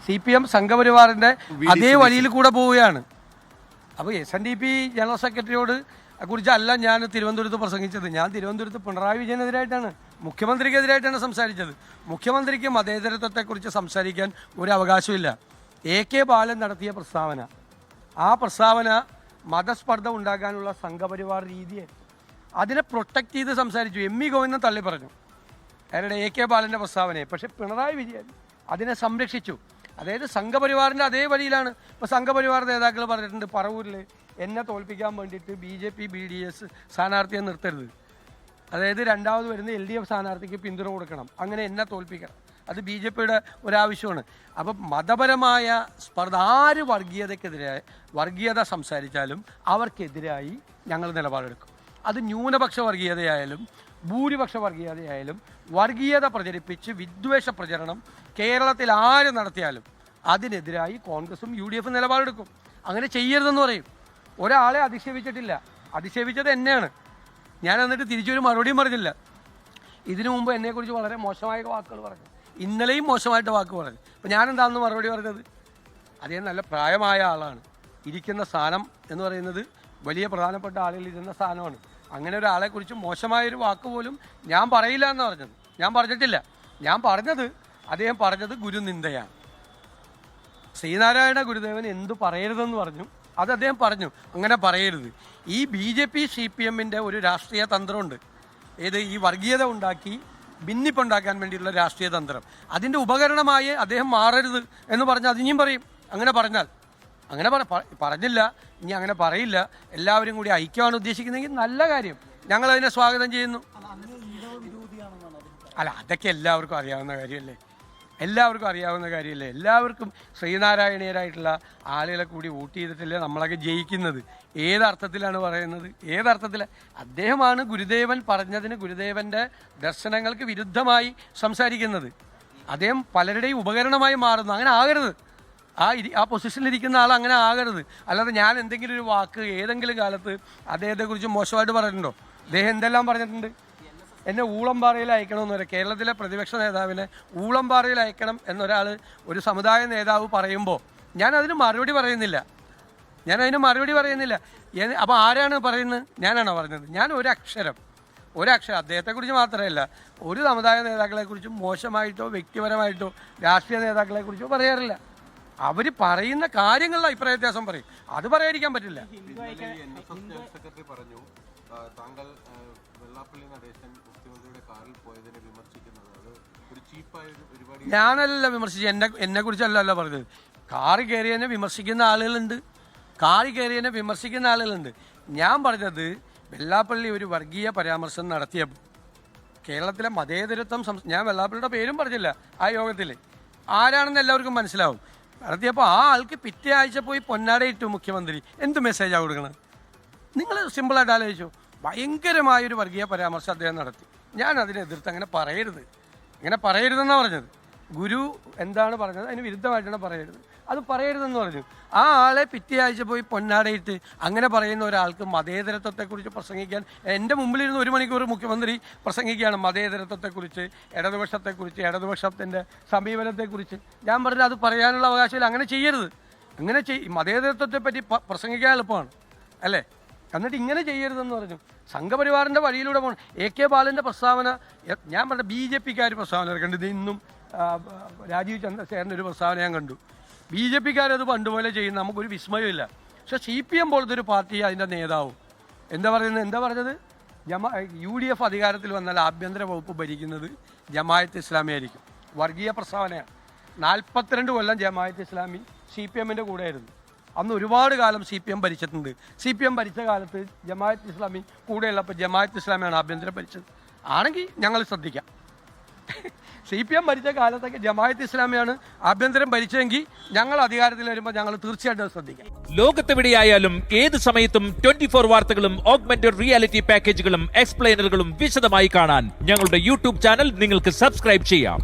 CPM സംഘപരിവാറിന്റെ അതേ വഴിയിൽ കൂടെ പോവുകയാണ്. അപ്പോൾ SNDP ജനറൽ സെക്രട്ടറിയോട് കുറിച്ചല്ല ഞാൻ തിരുവനന്തപുരത്ത് പ്രസംഗിച്ചത്. ഞാൻ തിരുവനന്തപുരത്ത് പിണറായി വിജയനെതിരായിട്ടാണ്, മുഖ്യമന്ത്രിക്കെതിരായിട്ടാണ് സംസാരിച്ചത്. മുഖ്യമന്ത്രിക്ക് മതേതരത്വത്തെക്കുറിച്ച് സംസാരിക്കാൻ ഒരു അവകാശമില്ല. AK ബാലൻ നടത്തിയ പ്രസ്താവന, ആ പ്രസ്താവന മതസ്പർദ്ധ ഉണ്ടാക്കാനുള്ള സംഘപരിവാർ രീതിയെ അതിനെ പ്രൊട്ടക്റ്റ് ചെയ്ത് സംസാരിച്ചു. ME ഗോവിന്ദൻ തള്ളി പറഞ്ഞു അവരുടെ AK ബാലൻ്റെ പ്രസ്താവനയെ. പക്ഷെ പിണറായി വിജയൻ അതിനെ സംരക്ഷിച്ചു. അതായത് സംഘപരിവാറിൻ്റെ അതേ വഴിയിലാണ്. ഇപ്പോൾ സംഘപരിവാർ നേതാക്കൾ പറഞ്ഞിട്ടുണ്ട്, പറവൂരിൽ എന്നെ തോൽപ്പിക്കാൻ വേണ്ടിയിട്ട് BJP BDS സ്ഥാനാർത്ഥിയെ നിർത്തരുത്. അതായത് രണ്ടാമത് വരുന്ന LDF സ്ഥാനാർത്ഥിക്ക് പിന്തുണ കൊടുക്കണം, അങ്ങനെ എന്നെ തോൽപ്പിക്കണം. അത് BJPയുടെ ഒരാവശ്യമാണ്. അപ്പം മതപരമായ സ്പർദ്ധ, ആര് വർഗീയത സംസാരിച്ചാലും അവർക്കെതിരായി ഞങ്ങൾ നിലപാടെടുക്കും. അത് ന്യൂനപക്ഷ വർഗീയതയായാലും ഭൂരിപക്ഷ വർഗീയതയായാലും വർഗീയത പ്രചരിപ്പിച്ച് വിദ്വേഷ പ്രചരണം കേരളത്തിൽ ആര് നടത്തിയാലും അതിനെതിരായി കോൺഗ്രസും UDF നിലപാടെടുക്കും. അങ്ങനെ ചെയ്യരുതെന്ന് പറയും. ഒരാളെ അധിക്ഷേപിച്ചിട്ടില്ല, അധിക്ഷേപിച്ചത് എന്നെയാണ്. ഞാൻ എന്നിട്ട് തിരിച്ചൊരു മറുപടിയും പറഞ്ഞില്ല. ഇതിനു മുമ്പ് എന്നെക്കുറിച്ച് വളരെ മോശമായ വാക്കുകൾ പറഞ്ഞു, ഇന്നലെയും മോശമായിട്ട് വാക്ക് പറഞ്ഞു. അപ്പോൾ ഞാനെന്താണെന്ന് മറുപടി പറഞ്ഞത്, അദ്ദേഹം നല്ല പ്രായമായ ആളാണ്, ഇരിക്കുന്ന സ്ഥാനം എന്ന് പറയുന്നത് വലിയ പ്രധാനപ്പെട്ട ആളുകൾ ഇരുന്ന സ്ഥാനമാണ്. അങ്ങനെ ഒരാളെക്കുറിച്ച് മോശമായൊരു വാക്ക് പോലും ഞാൻ പറയില്ല എന്ന് പറഞ്ഞത്. ഞാൻ പറഞ്ഞിട്ടില്ല. ഞാൻ പറഞ്ഞത്, അദ്ദേഹം പറഞ്ഞത് ഗുരുനിന്ദയാണ്. ശ്രീനാരായണ ഗുരുദേവൻ എന്തു പറയരുതെന്ന് പറഞ്ഞു, അത് അദ്ദേഹം പറഞ്ഞു. അങ്ങനെ പറയരുത്. ഈ BJP CPMൻ്റെ ഒരു രാഷ്ട്രീയ തന്ത്രമുണ്ട്. ഏത്? ഈ വർഗീയത ഉണ്ടാക്കി ഭിന്നിപ്പുണ്ടാക്കാൻ വേണ്ടിയുള്ള രാഷ്ട്രീയ തന്ത്രം. അതിൻ്റെ ഉപകരണമായി അദ്ദേഹം മാറരുത് എന്ന് പറഞ്ഞാൽ അതിനെയും പറയും. അങ്ങനെ പറഞ്ഞാൽ, അങ്ങനെ പറഞ്ഞില്ല, ഇനി അങ്ങനെ പറയില്ല. എല്ലാവരും കൂടി ഐക്യമാണ് ഉദ്ദേശിക്കുന്നതെങ്കിൽ നല്ല കാര്യം, ഞങ്ങളതിനെ സ്വാഗതം ചെയ്യുന്നു. അല്ല, അതൊക്കെ എല്ലാവർക്കും അറിയാവുന്ന കാര്യമല്ലേ, എല്ലാവർക്കും ശ്രീനാരായണീയരായിട്ടുള്ള ആളുകളെ കൂടി വോട്ട് ചെയ്തിട്ടല്ലേ നമ്മളൊക്കെ ജയിക്കുന്നത്. ഏതർത്ഥത്തിലാണ് പറയുന്നത്? അദ്ദേഹമാണ് ഗുരുദേവൻ പറഞ്ഞതിന്, ഗുരുദേവൻ്റെ ദർശനങ്ങൾക്ക് വിരുദ്ധമായി സംസാരിക്കുന്നത്. അദ്ദേഹം പലരുടെയും ഉപകരണമായി മാറുന്നു. അങ്ങനെ ആകരുത്. ആ പൊസിഷനിലിരിക്കുന്ന ആൾ അങ്ങനെ ആകരുത്. അല്ലാതെ ഞാൻ എന്തെങ്കിലും ഒരു വാക്ക് ഏതെങ്കിലും കാലത്ത് അദ്ദേഹത്തെക്കുറിച്ച് മോശമായിട്ട് പറഞ്ഞിട്ടുണ്ടോ? അദ്ദേഹം എന്തെല്ലാം പറഞ്ഞിട്ടുണ്ട്. എന്നെ ഊളംപാറയിൽ അയക്കണമെന്ന് പറയാം. കേരളത്തിലെ പ്രതിപക്ഷ നേതാവിനെ ഊളംപാറയിൽ അയക്കണം എന്നൊരാൾ, ഒരു സമുദായ നേതാവ് പറയുമ്പോൾ ഞാനതിന് മറുപടി പറയുന്നില്ല. അപ്പോൾ ആരാണ് പറയുന്നത്? ഞാനാണോ പറഞ്ഞത്? ഞാൻ ഒരക്ഷരം അദ്ദേഹത്തെക്കുറിച്ച് മാത്രമല്ല, ഒരു സമുദായ നേതാക്കളെക്കുറിച്ചും മോശമായിട്ടോ വ്യക്തിപരമായിട്ടോ രാഷ്ട്രീയ നേതാക്കളെക്കുറിച്ചോ പറയാറില്ല. അവർ പറയുന്ന കാര്യങ്ങളിൽ അഭിപ്രായ വ്യത്യാസം പറയും, അത് പറയാതിരിക്കാൻ പറ്റില്ല. താങ്കൾ വെള്ളാപ്പള്ളി നടേശൻ മുഖ്യമന്ത്രിയുടെ കാറിൽ പോയതിനെ വിമർശിക്കുന്നത് അത് ഒരു ചീപ്പായ പരിപാടി. ഞാനല്ല വിമർശിച്ചത്, എന്നെ കുറിച്ചല്ല പറഞ്ഞത്. കാറി കയറിയതിനെ വിമർശിക്കുന്ന ആളുകളുണ്ട്. ഞാൻ പറഞ്ഞത് വെള്ളാപ്പള്ളി ഒരു വർഗീയ പരാമർശം നടത്തിയപ്പോൾ കേരളത്തിലെ മതേതരത്വം, ഞാൻ വെള്ളാപ്പള്ളിയുടെ പേരും പറഞ്ഞില്ല ആ യോഗത്തിൽ, ആരാണെന്ന് എല്ലാവർക്കും മനസ്സിലാവും. നടത്തിയപ്പോൾ ആ ആൾക്ക് പിറ്റേ ആഴ്ച പോയി പൊന്നാടയിട്ടു മുഖ്യമന്ത്രി. എന്ത് മെസ്സേജാണ് കൊടുക്കുന്നത്? നിങ്ങൾ സിമ്പിളായിട്ട് ആലോചിച്ചു. ഭയങ്കരമായൊരു വർഗീയ പരാമർശം അദ്ദേഹം നടത്തി. ഞാൻ അതിനെ എതിർത്ത് അങ്ങനെ പറയരുതെന്നാണ് പറഞ്ഞത്. ഗുരു എന്താണ് പറഞ്ഞത് അതിന് വിരുദ്ധമായിട്ടാണ് അത് പറയരുതെന്ന് പറഞ്ഞു. ആ ആളെ പിറ്റേ ആഴ്ച പോയി പൊന്നാടയിട്ട് അങ്ങനെ പറയുന്ന ഒരാൾക്ക് മതേതരത്വത്തെക്കുറിച്ച് പ്രസംഗിക്കാൻ, എൻ്റെ മുമ്പിലിരുന്ന് 1 മണിക്കൂർ മുഖ്യമന്ത്രി പ്രസംഗിക്കുകയാണ് മതേതരത്വത്തെക്കുറിച്ച്, ഇടതുപക്ഷത്തെക്കുറിച്ച്, ഇടതുപക്ഷത്തിൻ്റെ സമീപനത്തെക്കുറിച്ച്. ഞാൻ പറഞ്ഞത് അത് പറയാനുള്ള അവകാശമില്ല, അങ്ങനെ ചെയ്യരുത്. മതേതരത്വത്തെപ്പറ്റി പ്രസംഗിക്കാൻ എളുപ്പമാണ് അല്ലേ? എന്നിട്ട് ഇങ്ങനെ ചെയ്യരുതെന്ന് പറഞ്ഞു. സംഘപരിവാറിൻ്റെ വഴിയിലൂടെ പോകണം. AK ബാലൻ്റെ പ്രസ്താവന, ഞാൻ പറഞ്ഞ BJPക്കാർ പ്രസ്താവന കണ്ടു. ഇത് ഇന്നും രാജീവ് ചന്ദ്രശേഖരൻ്റെ ഒരു പ്രസ്താവന ഞാൻ കണ്ടു. BJPക്കാരത് പണ്ടുപോലെ ചെയ്യുന്ന നമുക്കൊരു വിസ്മയമില്ല. പക്ഷെ CPM പോലത്തെ ഒരു പാർട്ടി, അതിൻ്റെ നേതാവും എന്താ പറഞ്ഞത്? UDF അധികാരത്തിൽ വന്നാൽ ആഭ്യന്തര വകുപ്പ് ഭരിക്കുന്നത് ജമാഅത്ത് ഇസ്ലാമി ആയിരിക്കും. വർഗീയ പ്രസ്താവനയാണ്. 42 കൊല്ലം ജമാഅത്ത് ഇസ്ലാമി CPMൻ്റെ കൂടെയായിരുന്നു. അന്ന് ഒരുപാട് കാലം CPM ഭരിച്ചിട്ടുണ്ട്. CPM ഭരിച്ച കാലത്ത് ജമാഅത്ത് ഇസ്ലാമി കൂടെയുള്ളപ്പോൾ ജമാഅത്ത് ഇസ്ലാമിയാണ് ആഭ്യന്തരം ഭരിച്ചത്. ആണെങ്കിൽ ഞങ്ങൾ ശ്രദ്ധിക്കാം. CPM ഭരിച്ച കാലത്തൊക്കെ ജമാഅത്ത് ഇസ്ലാമിയാണ് ആഭ്യന്തരം ഭരിച്ചതെങ്കിൽ ഞങ്ങൾ അധികാരത്തിൽ വരുമ്പോൾ ഞങ്ങൾ തീർച്ചയായിട്ടും ശ്രദ്ധിക്കാം. ലോകത്തെവിടെയായാലും ഏത് സമയത്തും 24 വാർത്തകളും ഓഗ്മെന്റഡ് റിയാലിറ്റി പാക്കേജുകളും എക്സ്പ്ലെയിനറുകളും വിശദമായി കാണാൻ ഞങ്ങളുടെ YouTube ചാനൽ നിങ്ങൾക്ക് സബ്സ്ക്രൈബ് ചെയ്യാം.